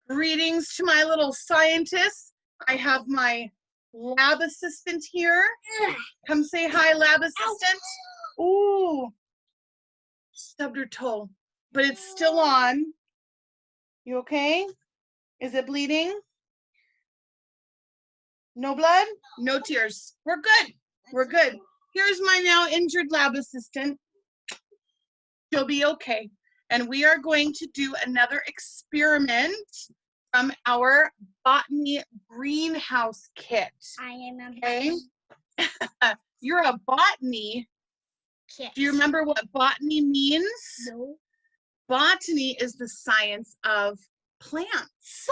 Greetings to my little scientists. I have my lab assistant here. Come say hi, lab assistant. Ooh, stubbed her toe, but it's still on. You okay? Is it bleeding? No blood? No tears. We're good. We're good. Here's my now injured lab assistant. She'll be okay. And we are going to do another experiment from our botany greenhouse kit. I am a Okay. You're a botany kit. Do you remember what botany means? No. Botany is the science of plants,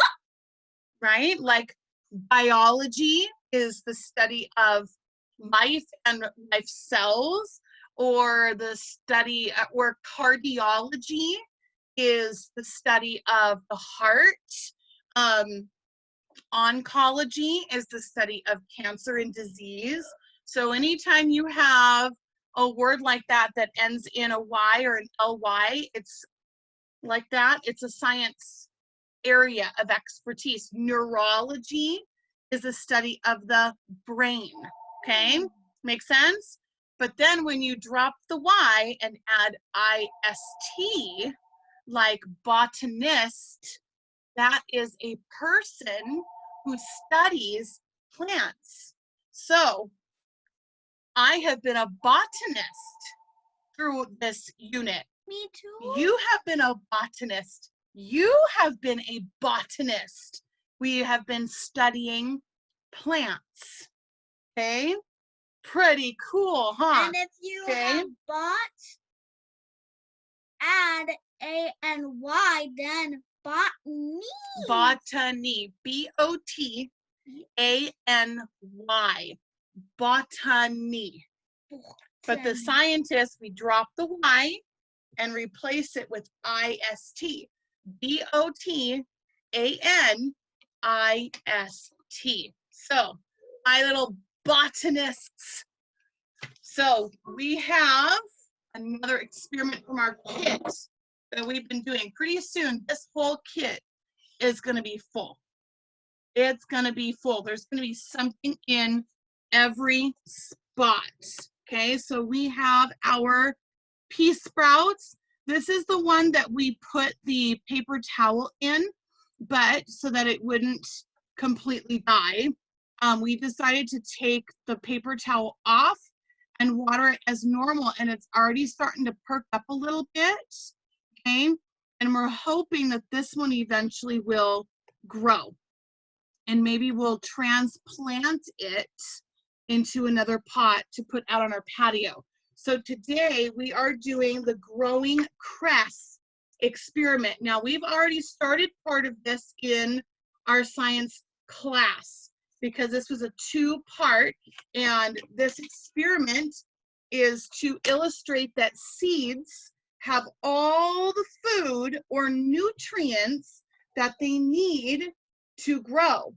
right? Like biology is the study of life and life cells, or the study, or cardiology is the study of the heart. Oncology is the study of cancer and disease. So anytime you have a word like that that ends in a Y or an LY, it's like that. It's a science area of expertise. Neurology is a study of the brain. Okay, make sense? But then when you drop the Y and add IST, like botanist, that is a person who studies plants. So I have been a botanist through this unit. Me too. You have been a botanist. You have been a botanist. We have been studying plants. Okay? Pretty cool, huh? And if you Okay. have add A and Y, then botany. Botany. B-O-T-A-N-Y. Botany. But the scientists, we drop the Y and replace it with I-S-T. B-O-T-A-N-I-S-T. So, my little botanists. So, we have another experiment from our kit that we've been doing. Pretty soon, this whole kit is going to be full. It's going to be full. There's going to be something in every spot. Okay, so we have our pea sprouts. This is the one that we put the paper towel in, but so that it wouldn't completely die. We decided to take the paper towel off and water it as normal, and it's already starting to perk up a little bit. Okay, and we're hoping that this one eventually will grow, and maybe we'll transplant it into another pot to put out on our patio. So today we are doing the growing cress experiment. Now we've already started part of this in our science class because this was a two-part, and this experiment is to illustrate that seeds have all the food or nutrients that they need to grow.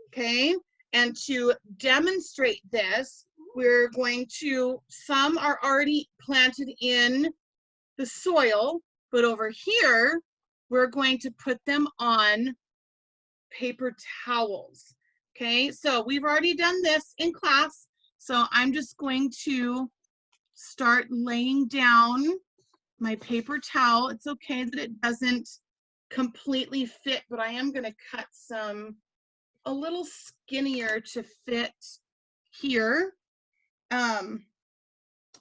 Okay, and to demonstrate this, we're going to, some are already planted in the soil, but over here, we're going to put them on paper towels. Okay, so we've already done this in class, so I'm just going to start laying down my paper towel. It's okay that it doesn't completely fit, but I am going to cut some a little skinnier to fit here.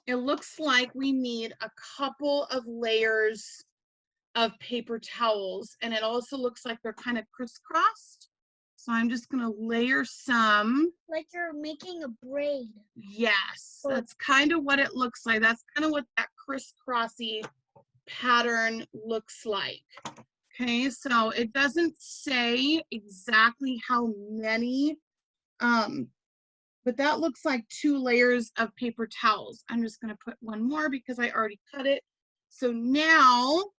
It looks like we need a couple of layers of paper towels, and it also looks like they're kind of crisscrossed. So I'm just gonna layer some. Like you're making a braid. Yes, that's kind of what it looks like. That's kind of what that crisscrossy pattern looks like. Okay, so it doesn't say exactly how many, but that looks like 2 layers of paper towels. I'm just going to put one more because I already cut it. So now,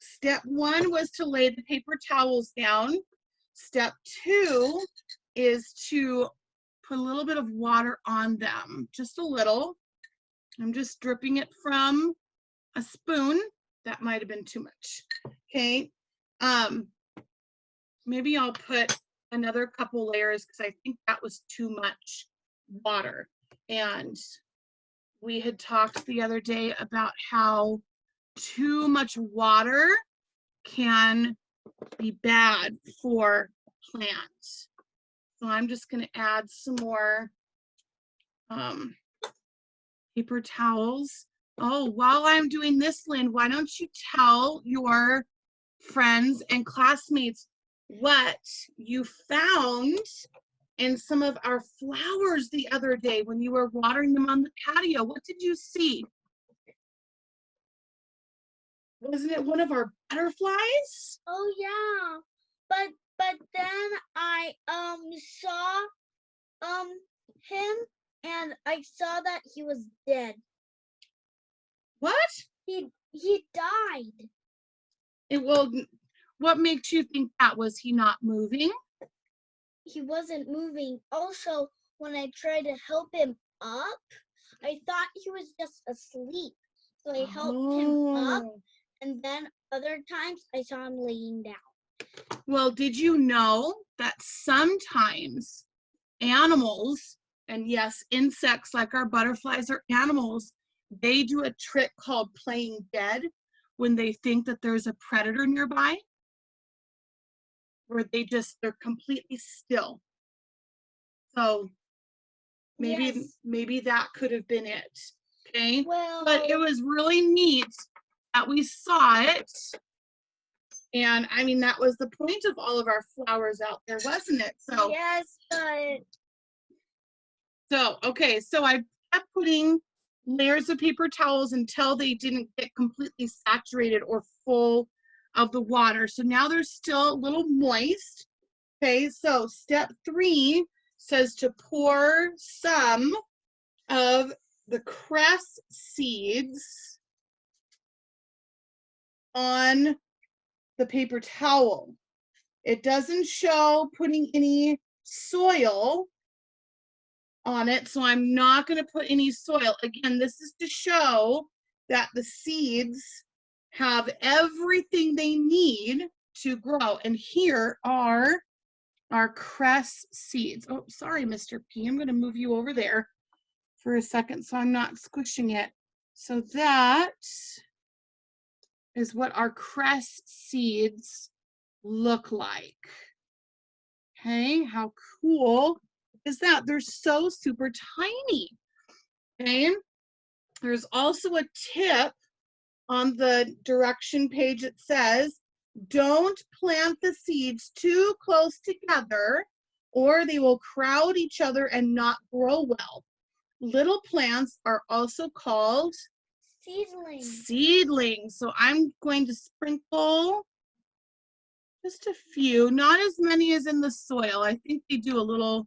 step 1 was to lay the paper towels down. Step 2 is to put a little bit of water on them, just a little. I'm just dripping it from a spoon. That might have been too much. Okay. maybe I'll put another couple layers because I think that was too much water. And we had talked the other day about how too much water can be bad for plants. So I'm just going to add some more paper towels. Oh, while I'm doing this, Lynn, why don't you tell your friends and classmates what you found in some of our flowers the other day when you were watering them on the patio? What did you see? Wasn't it one of our butterflies? Oh yeah. But then I saw him and I saw that he was dead. What? He died. It will. What makes you think that? Was he not moving? He wasn't moving. Also, when I tried to help him up, I thought he was just asleep. So I helped him up, and then other times I saw him laying down. Well, did you know that sometimes animals, and yes, insects like our butterflies are animals, they do a trick called playing dead when they think that there's a predator nearby, where they're completely still. So maybe that could have been it. Okay. Well, but it was really neat that we saw it. And I mean, that was the point of all of our flowers out there, wasn't it? So yes, okay, so I kept putting layers of paper towels until they didn't get completely saturated or full of the water. So now they're still a little moist. Okay, so step 3 says to pour some of the cress seeds on the paper towel. It doesn't show putting any soil on it, so I'm not going to put any soil. Again, this is to show that the seeds have everything they need to grow. And here are our cress seeds. Oh, sorry, Mr. P. I'm going to move you over there for a second so I'm not squishing it. So that is what our cress seeds look like. Okay, how cool is that? They're so super tiny. Okay, there's also a tip on the direction page. It says, don't plant the seeds too close together or they will crowd each other and not grow well. Little plants are also called seedlings. So I'm going to sprinkle just a few, not as many as in the soil. I think they do a little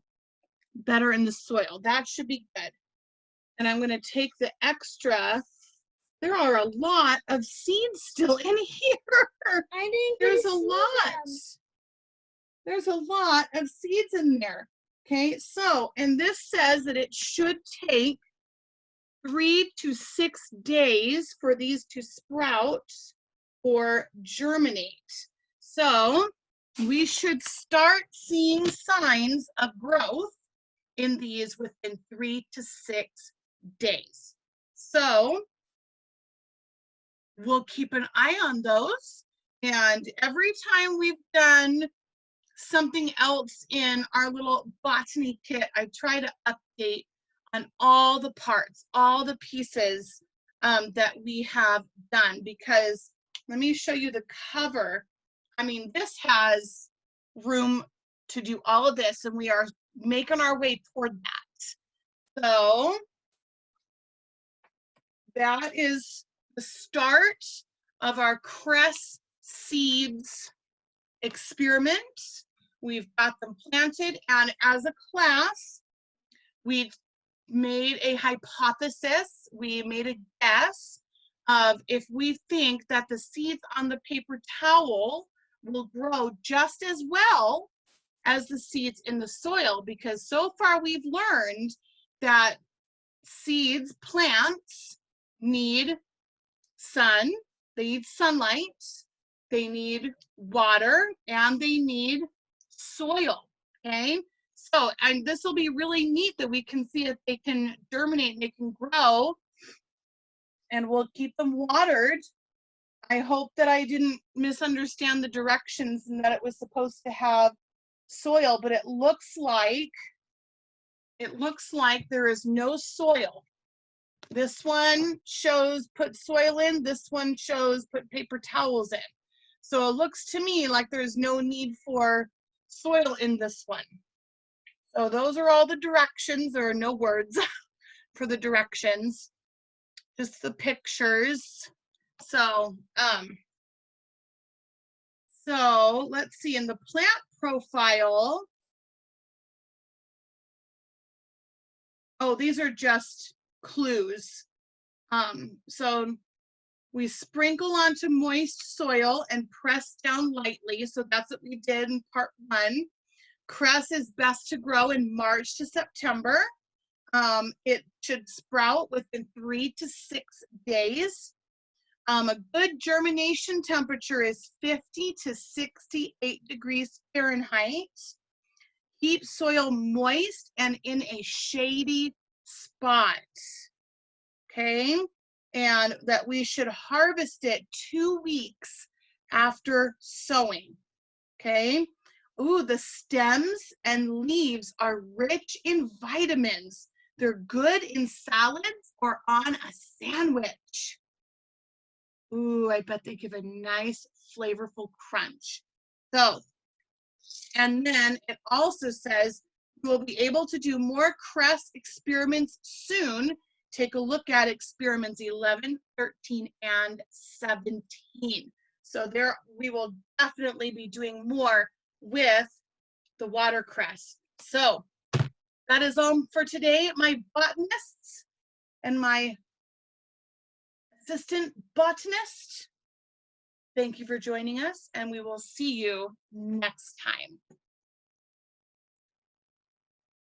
better in the soil. That should be good. And I'm going to take the extra. There are a lot of seeds still in here. I think there's a lot. There's a lot of seeds in there. Okay, so, and this says that it should take 3 to 6 days for these to sprout or germinate. So we should start seeing signs of growth in these within 3 to 6 days. So we'll keep an eye on those. And every time we've done something else in our little botany kit, I try to update on all the parts, all the pieces that we have done, because let me show you the cover. I mean, this has room to do all of this, and we are making our way toward that. So that is the start of our cress seeds experiment. We've got them planted, and as a class, we made a hypothesis. We made a guess of if we think that the seeds on the paper towel will grow just as well as the seeds in the soil, because so far we've learned that seeds, plants, need sun, they need sunlight, they need water, and they need soil, okay? So, and this will be really neat that we can see if they can germinate and they can grow, and we'll keep them watered. I hope that I didn't misunderstand the directions and that it was supposed to have soil, but it looks like there is no soil. This one shows put soil in, this one shows put paper towels in. So it looks to me like there's no need for soil in this one. So those are all the directions. There are no words for the directions, just the pictures. So, so let's see, in the plant profile, oh, these are just clues. So we sprinkle onto moist soil and press down lightly. So that's what we did in part 1. Cress is best to grow in March to September. It should sprout within 3 to 6 days. A good germination temperature is 50 to 68 degrees Fahrenheit. Keep soil moist and in a shady spot, okay? And that we should harvest it 2 weeks after sowing, okay? Ooh, the stems and leaves are rich in vitamins. They're good in salads or on a sandwich. Ooh, I bet they give a nice flavorful crunch. So, and then it also says you will be able to do more Cress experiments soon. Take a look at experiments 11, 13, and 17. So there we will definitely be doing more with the watercress. So that is all for today, my botanists and my assistant botanist. Thank you for joining us, and we will see you next time.